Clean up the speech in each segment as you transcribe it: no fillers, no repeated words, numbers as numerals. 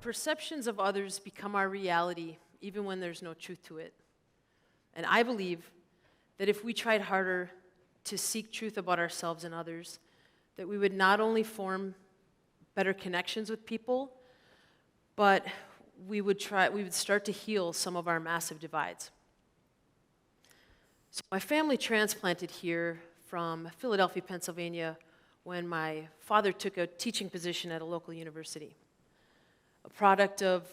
perceptions of others become our reality, even when there's no truth to it. And I believe that if we tried harder to seek truth about ourselves and others, that we would not only form better connections with people, but we would start to heal some of our massive divides. So my family transplanted here from Philadelphia, Pennsylvania, when my father took a teaching position at a local university. A product of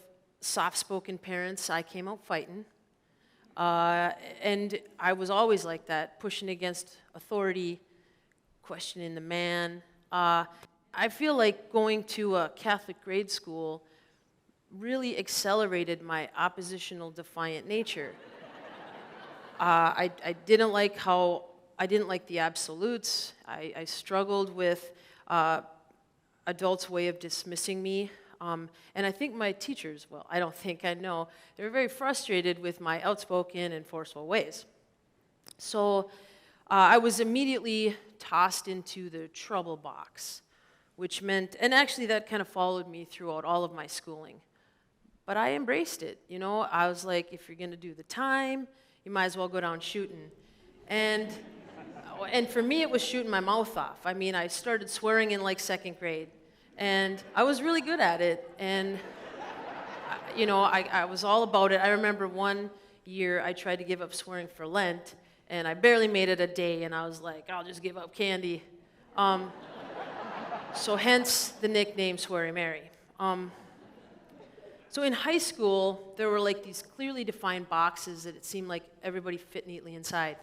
soft-spoken parents, I came out fighting. And I was always like that, pushing against authority, questioning the man. I feel like going to a Catholic grade school really accelerated my oppositional, defiant nature. I didn't like the absolutes. I struggled with adults' way of dismissing me. And I think my teachers, well, I don't think, I know, they were very frustrated with my outspoken and forceful ways. So I was immediately tossed into the trouble box, which meant, and actually that kind of followed me throughout all of my schooling. But I embraced it, you know. I was like, if you're going to do the time, you might as well go down shooting. And for me, it was shooting my mouth off. I mean, I started swearing in like second grade. And I was really good at it, and you know, I was all about it. I remember one year I tried to give up swearing for Lent, and I barely made it a day, and I was like, I'll just give up candy. So hence the nickname Sweary Mary. So in high school, there were like these clearly defined boxes that it seemed like everybody fit neatly inside.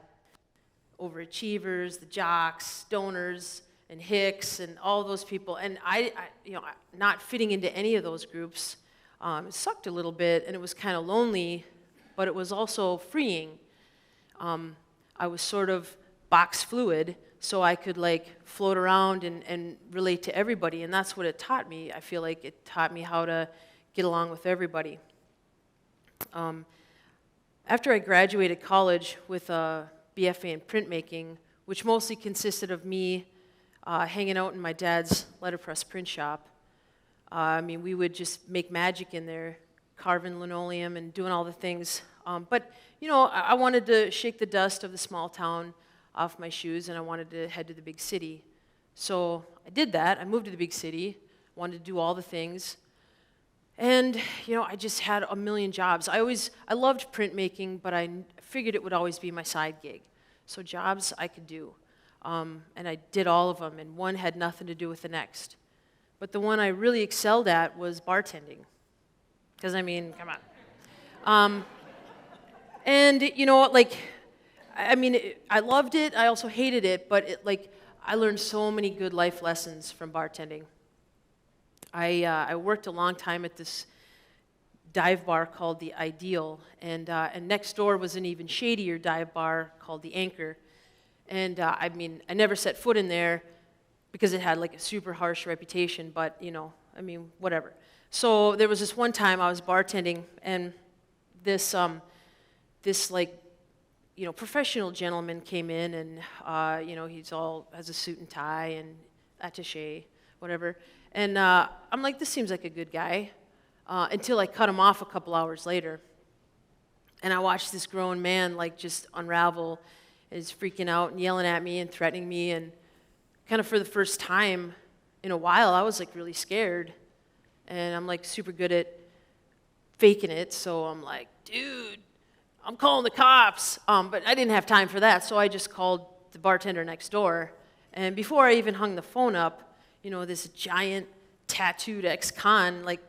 Overachievers, the jocks, stoners, and Hicks, and all those people, and I you know, not fitting into any of those groups, it sucked a little bit, and it was kind of lonely, but it was also freeing. I was sort of box fluid, so I could like float around and relate to everybody, and that's what it taught me. I feel like it taught me how to get along with everybody. After I graduated college with a BFA in printmaking, which mostly consisted of me hanging out in my dad's letterpress print shop. I mean, we would just make magic in there, carving linoleum and doing all the things. But, you know, I wanted to shake the dust of the small town off my shoes, and I wanted to head to the big city. So I did that. I moved to the big city, wanted to do all the things. And, you know, I just had a million jobs. I loved printmaking, but I figured it would always be my side gig. So jobs I could do. And I did all of them, and one had nothing to do with the next. But the one I really excelled at was bartending. Because, I mean, come on. And, you know, like, I mean, I loved it, I also hated it, but I learned so many good life lessons from bartending. I worked a long time at this dive bar called The Ideal, and next door was an even shadier dive bar called The Anchor. And I mean, I never set foot in there because it had like a super harsh reputation, but you know, I mean, whatever. So there was this one time I was bartending, and this like, you know, professional gentleman came in, and you know, he's all has a suit and tie and attaché, whatever. And I'm like, this seems like a good guy, until I cut him off a couple hours later. And I watched this grown man like just unravel. Is freaking out and yelling at me and threatening me, and kind of for the first time in a while, I was like really scared, and I'm like super good at faking it, so I'm like, dude, I'm calling the cops, but I didn't have time for that, so I just called the bartender next door, and before I even hung the phone up, you know, this giant tattooed ex-con like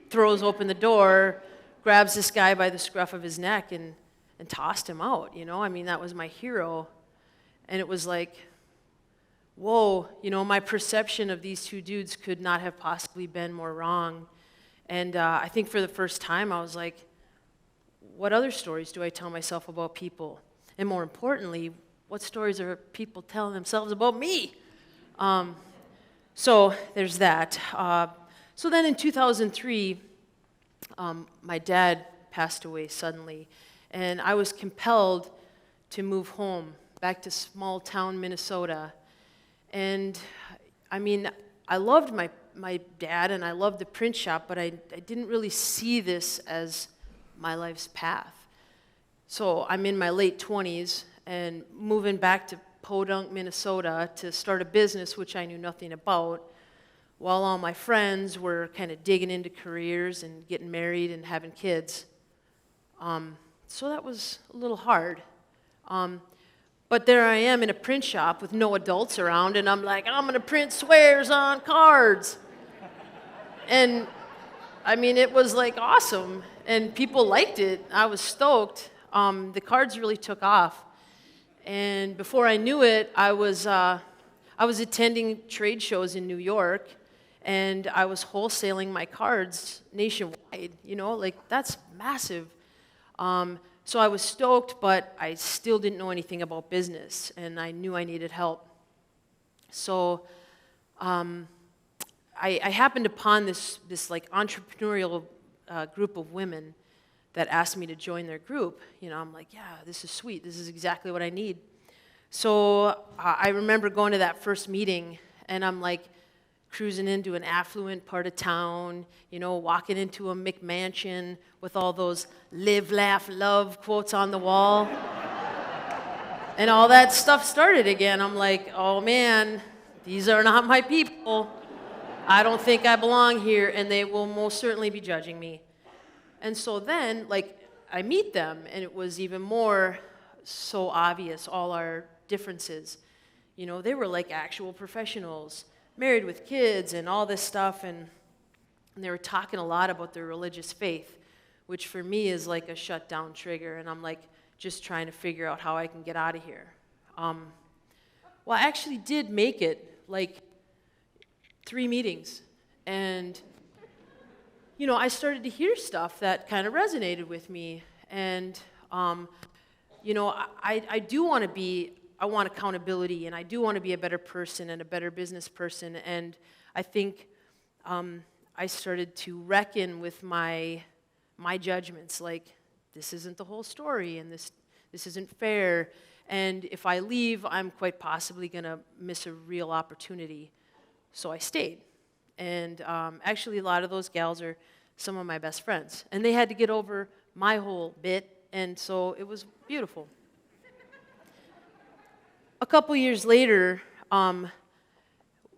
throws open the door, grabs this guy by the scruff of his neck, and tossed him out, you know? I mean, that was my hero. And it was like, whoa, you know, my perception of these two dudes could not have possibly been more wrong. And I think for the first time, I was like, what other stories do I tell myself about people? And more importantly, what stories are people telling themselves about me? So there's that. So then in 2003, my dad passed away suddenly. And I was compelled to move home, back to small town Minnesota. And I mean, I loved my dad, and I loved the print shop, but I didn't really see this as my life's path. So I'm in my late 20s and moving back to Podunk, Minnesota to start a business which I knew nothing about, while all my friends were kind of digging into careers and getting married and having kids. So that was a little hard. But there I am in a print shop with no adults around, and I'm like, I'm going to print swears on cards. And, I mean, it was, like, awesome, and people liked it. I was stoked. The cards really took off. And before I knew it, I was attending trade shows in New York, and I was wholesaling my cards nationwide. Like, that's massive. So I was stoked, but I still didn't know anything about business, and I knew I needed help. So I happened upon this like entrepreneurial group of women that asked me to join their group. I'm like, yeah, this is sweet. This is exactly what I need. So I remember going to that first meeting, and I'm like cruising into an affluent part of town, walking into a McMansion with all those live, laugh, love quotes on the wall. And all that stuff started again. I'm like, oh man, these are not my people. I don't think I belong here, and they will most certainly be judging me. And so then, like, I meet them, and it was even more so obvious, all our differences. They were like actual professionals, married with kids and all this stuff, and they were talking a lot about their religious faith, which for me is like a shutdown trigger, and I'm like just trying to figure out how I can get out of here. Well, I actually did make it like 3 meetings, and I started to hear stuff that kind of resonated with me, and I do want to be, I want accountability, and I do want to be a better person and a better business person, and I think I started to reckon with my judgments, like, this isn't the whole story, and this isn't fair, and if I leave, I'm quite possibly going to miss a real opportunity. So I stayed, and actually a lot of those gals are some of my best friends, and they had to get over my whole bit, and so it was beautiful. A couple years later,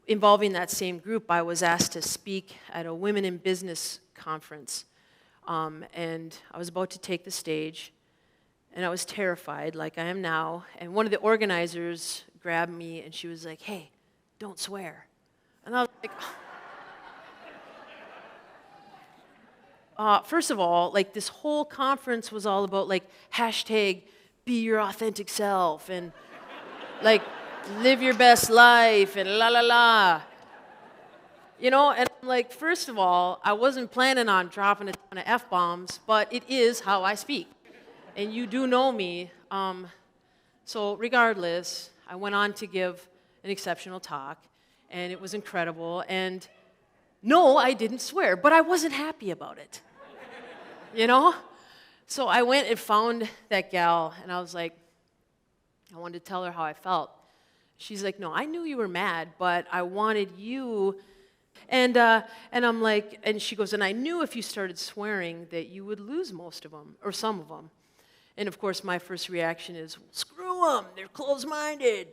involving that same group, I was asked to speak at a Women in Business conference, and I was about to take the stage, and I was terrified, like I am now, and one of the organizers grabbed me, and she was like, hey, don't swear. And I was like, first of all, like, this whole conference was all about, like, hashtag be your authentic self, and like, live your best life, and la la la. And I'm like, first of all, I wasn't planning on dropping a ton of F-bombs, but it is how I speak. And you do know me. So regardless, I went on to give an exceptional talk, and it was incredible. And no, I didn't swear, but I wasn't happy about it. So I went and found that gal, and I was like, I wanted to tell her how I felt. She's like, no, I knew you were mad, but I wanted you. And I'm like, and she goes, and I knew if you started swearing that you would lose most of them, or some of them. And of course, my first reaction is, well, screw them, they're closed-minded.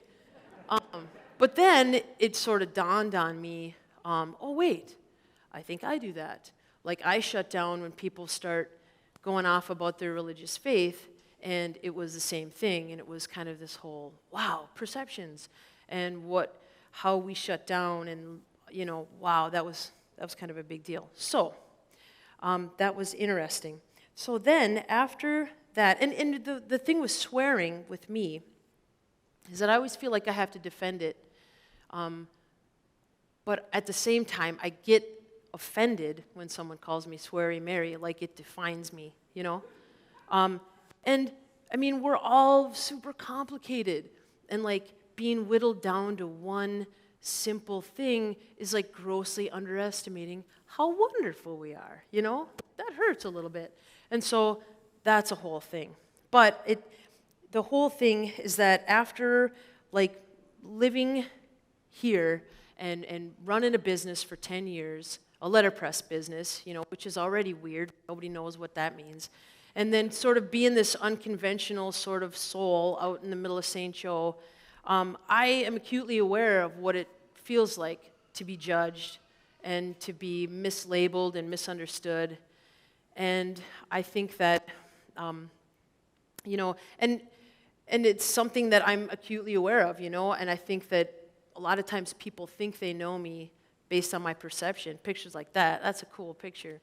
But then it sort of dawned on me, oh wait, I think I do that. Like, I shut down when people start going off about their religious faith, and it was the same thing, and it was kind of this whole, wow, perceptions, and how we shut down, and wow, that was kind of a big deal. So that was interesting. So then after that, and the thing with swearing with me is that I always feel like I have to defend it, but at the same time, I get offended when someone calls me sweary Mary, like it defines me, And, I mean, we're all super complicated, and, like, being whittled down to one simple thing is, like, grossly underestimating how wonderful we are, That hurts a little bit. And so that's a whole thing. But the whole thing is that after, like, living here and running a business for 10 years, a letterpress business, which is already weird. Nobody knows what that means. And then sort of being this unconventional sort of soul out in the middle of St. Joe, I am acutely aware of what it feels like to be judged and to be mislabeled and misunderstood. And I think that, and it's something that I'm acutely aware of, and I think that a lot of times people think they know me based on my perception. Pictures like that, that's a cool picture.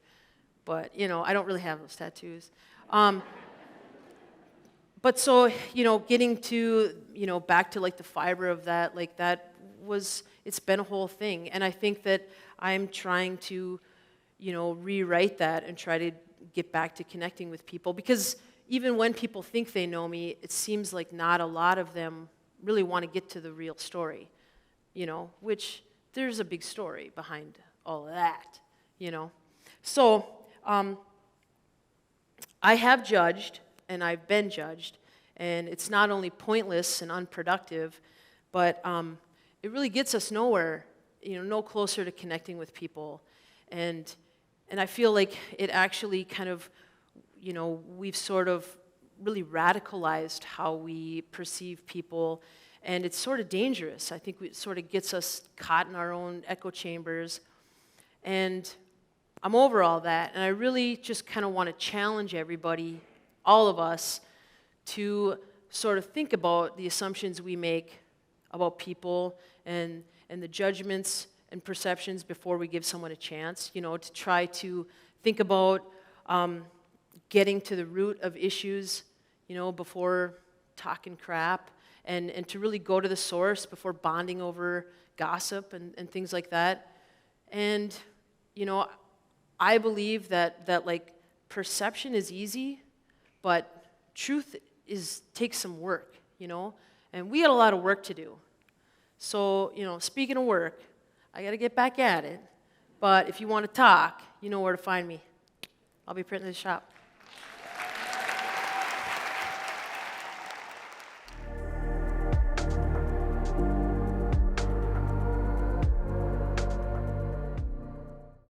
But, I don't really have those tattoos. But so, getting to, back to like the fiber of that, like that it's been a whole thing. And I think that I'm trying to, rewrite that and try to get back to connecting with people. Because even when people think they know me, it seems like not a lot of them really want to get to the real story, which there's a big story behind all of that, So, I have judged, and I've been judged, and it's not only pointless and unproductive, but it really gets us nowhere, no closer to connecting with people. And I feel like it actually kind of, we've sort of really radicalized how we perceive people, and it's sort of dangerous. I think it sort of gets us caught in our own echo chambers, and I'm over all that, and I really just kind of want to challenge everybody, all of us, to sort of think about the assumptions we make about people and the judgments and perceptions before we give someone a chance, to try to think about getting to the root of issues, before talking crap, and to really go to the source before bonding over gossip and things like that. And, I believe that like perception is easy, but truth takes some work, and we got a lot of work to do. So, speaking of work, I got to get back at it. But if you want to talk, you know where to find me. I'll be printing in the shop.